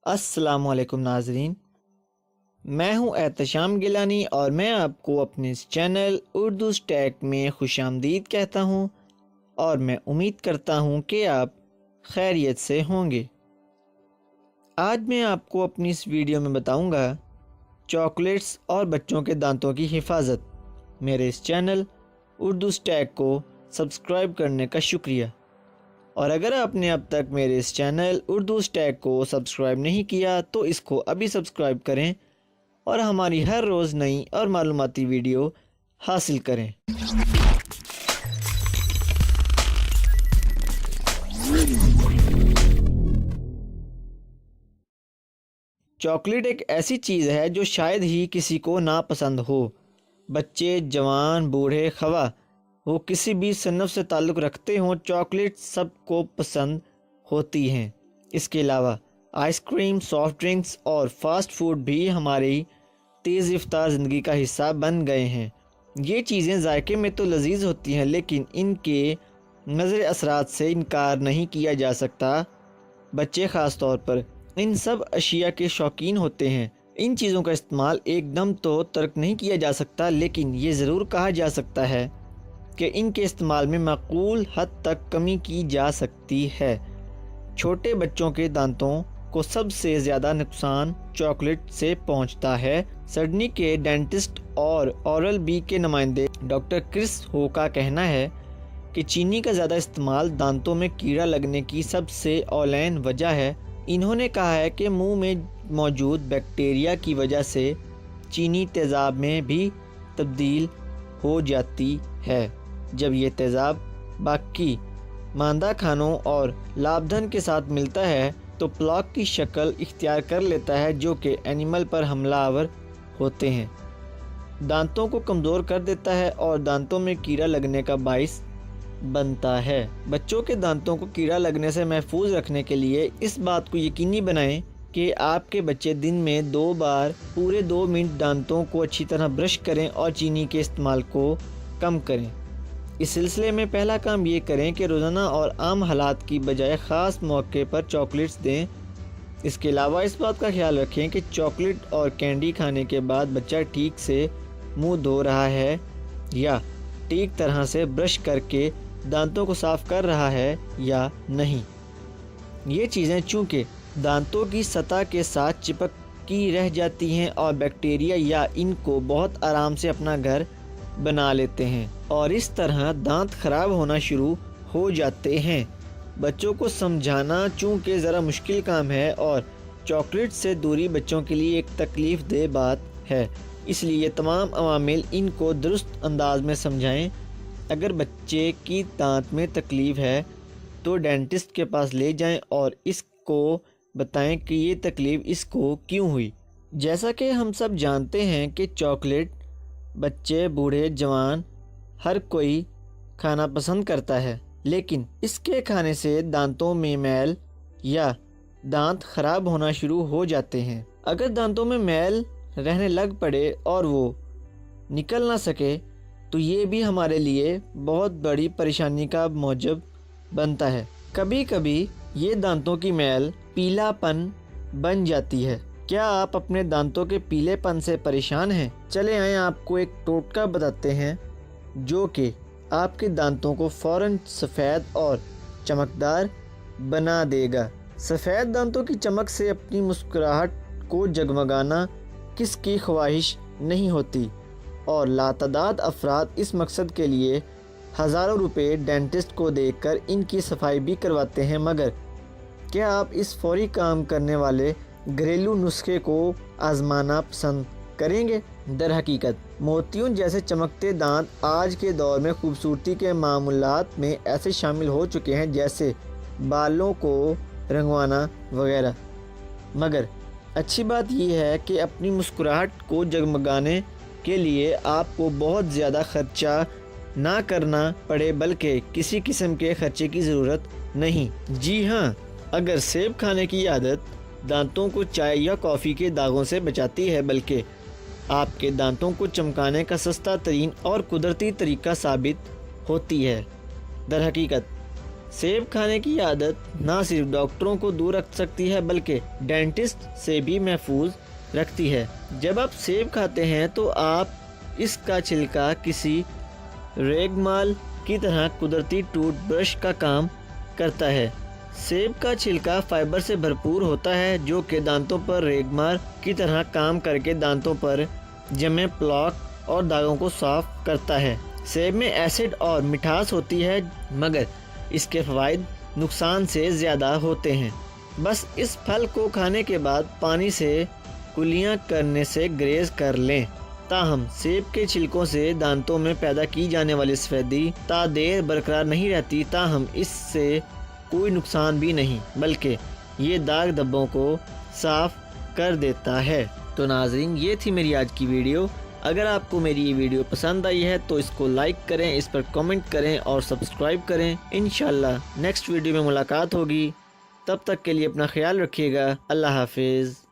अस्सलाम वालेकुम नाजरीन, मैं हूं एहतशाम गिलानी और मैं आपको अपने इस चैनल उर्दू स्टैक में खुशामदीद कहता हूं और मैं उम्मीद करता हूं कि आप खैरियत से होंगे। आज मैं आपको अपनी इस वीडियो में बताऊंगा चॉकलेट्स और बच्चों के दांतों की हिफाजत। मेरे इस चैनल उर्दू स्टैक को सब्सक्राइब करने का शुक्रिया। और अगर आपने अब तक मेरे इस चैनल उर्दू स्टैक को सब्सक्राइब नहीं किया तो इसको अभी सब्सक्राइब करें और हमारी हर रोज़ नई और मालूमाती वीडियो हासिल करें। चॉकलेट एक ऐसी चीज़ है जो शायद ही किसी को नापसंद हो। बच्चे, जवान, बूढ़े, खवा वो किसी भी सन्नफ़ से ताल्लुक़ रखते हों, चॉकलेट सबको पसंद होती हैं। इसके अलावा आइसक्रीम, सॉफ़्ट ड्रिंक्स और फ़ास्ट फूड भी हमारी तेज़ रफ्तार ज़िंदगी का हिस्सा बन गए हैं। ये चीज़ें जायके में तो लजीज होती हैं, लेकिन इनके नज़र असरात से इनकार नहीं किया जा सकता। बच्चे ख़ास तौर पर इन सब अशिया के शौकीन होते हैं। इन चीज़ों का इस्तेमाल एकदम तो तर्क नहीं किया जा सकता, लेकिन ये ज़रूर कहा जा सकता है कि इनके इस्तेमाल में माकूल हद तक कमी की जा सकती है। छोटे बच्चों के दांतों को सबसे ज़्यादा नुकसान चॉकलेट से पहुंचता है। सिडनी के डेंटिस्ट और ओरल बी के नुमाइंदे डॉक्टर क्रिस हो का कहना है कि चीनी का ज़्यादा इस्तेमाल दांतों में कीड़ा लगने की सबसे औलैन वजह है। इन्होंने कहा है कि मुंह में मौजूद बैक्टीरिया की वजह से चीनी तेज़ाब में भी तब्दील हो जाती है। जब ये तेज़ाब बाकी मांदा खानों और लाभधन के साथ मिलता है तो प्लाक की शक्ल इख्तियार कर लेता है, जो कि एनिमल पर हमलावर होते हैं, दांतों को कमज़ोर कर देता है और दांतों में कीड़ा लगने का बाइस बनता है। बच्चों के दांतों को कीड़ा लगने से महफूज रखने के लिए इस बात को यकीनी बनाएं कि आपके बच्चे दिन में 2 बार पूरे 2 मिनट दांतों को अच्छी तरह ब्रश करें और चीनी के इस्तेमाल को कम करें। इस सिलसिले में पहला काम ये करें कि रोज़ाना और आम हालात की बजाय ख़ास मौके पर चॉकलेट्स दें। इसके अलावा इस बात का ख्याल रखें कि चॉकलेट और कैंडी खाने के बाद बच्चा ठीक से मुंह धो रहा है या ठीक तरह से ब्रश करके दांतों को साफ़ कर रहा है या नहीं। ये चीज़ें चूँकि दांतों की सतह के साथ चिपकी रह जाती हैं और बैक्टीरिया या इनको बहुत आराम से अपना घर बना लेते हैं और इस तरह दांत खराब होना शुरू हो जाते हैं। बच्चों को समझाना चूँकि ज़रा मुश्किल काम है और चॉकलेट से दूरी बच्चों के लिए एक तकलीफ़ दे बात है, इसलिए तमाम अवामिल इनको दुरुस्त अंदाज में समझाएं। अगर बच्चे की दांत में तकलीफ़ है तो डेंटिस्ट के पास ले जाएं और इसको बताएं कि ये तकलीफ़ इसको क्यों हुई। जैसा कि हम सब जानते हैं कि चॉकलेट बच्चे, बूढ़े, जवान हर कोई खाना पसंद करता है, लेकिन इसके खाने से दांतों में मैल या दांत खराब होना शुरू हो जाते हैं। अगर दांतों में मैल रहने लग पड़े और वो निकल ना सके तो ये भी हमारे लिए बहुत बड़ी परेशानी का मौजब बनता है। कभी कभी ये दांतों की मैल पीलापन बन जाती है। क्या आप अपने दांतों के पीलेपन से परेशान हैं? चले आए आपको एक टोटका बताते हैं जो कि आपके दांतों को फ़ौरन सफ़ेद और चमकदार बना देगा। सफ़ेद दांतों की चमक से अपनी मुस्कुराहट को जगमगाना किसकी ख्वाहिश नहीं होती और लातादाद अफराद इस मकसद के लिए हज़ारों रुपए डेंटिस्ट को देकर इनकी सफाई भी करवाते हैं। मगर क्या आप इस फौरी काम करने वाले घरेलू नुस्खे को आजमाना पसंद करेंगे? दर हकीकत मोतियों जैसे चमकते दांत आज के दौर में खूबसूरती के मामूलात में ऐसे शामिल हो चुके हैं जैसे बालों को रंगवाना वगैरह। मगर अच्छी बात यह है कि अपनी मुस्कुराहट को जगमगाने के लिए आपको बहुत ज़्यादा खर्चा ना करना पड़े, बल्कि किसी किस्म के खर्चे की ज़रूरत नहीं। जी हाँ, अगर सेब खाने की आदत दांतों को चाय या कॉफ़ी के दागों से बचाती है, बल्कि आपके दांतों को चमकाने का सस्ता तरीन और कुदरती तरीका साबित होती है। दर हकीकत सेब खाने की आदत ना सिर्फ डॉक्टरों को दूर रख सकती है बल्कि डेंटिस्ट से भी महफूज रखती है। जब आप सेब खाते हैं तो आप इसका छिलका किसी रेगमाल की तरह कुदरती टूथब्रश का काम करता है। सेब का छिलका फाइबर से भरपूर होता है जो कि दांतों पर रेगमाल की तरह काम करके दांतों पर जमे प्लाक और दागों को साफ करता है। सेब में एसिड और मिठास होती है मगर इसके फ़वाइद नुकसान से ज़्यादा होते हैं। बस इस फल को खाने के बाद पानी से कुलियाँ करने से ग्रेज़ कर लें। ताहम सेब के छिलकों से दांतों में पैदा की जाने वाली सफ़ेदी तादेर बरकरार नहीं रहती। ताहम इससे कोई नुकसान भी नहीं बल्कि ये दाग धब्बों को साफ कर देता है। तो नाज़रीन, ये थी मेरी आज की वीडियो। अगर आपको मेरी ये वीडियो पसंद आई है तो इसको लाइक करें, इस पर कमेंट करें और सब्सक्राइब करें। इंशाल्लाह नेक्स्ट वीडियो में मुलाकात होगी। तब तक के लिए अपना ख्याल रखिएगा। अल्लाह हाफिज़।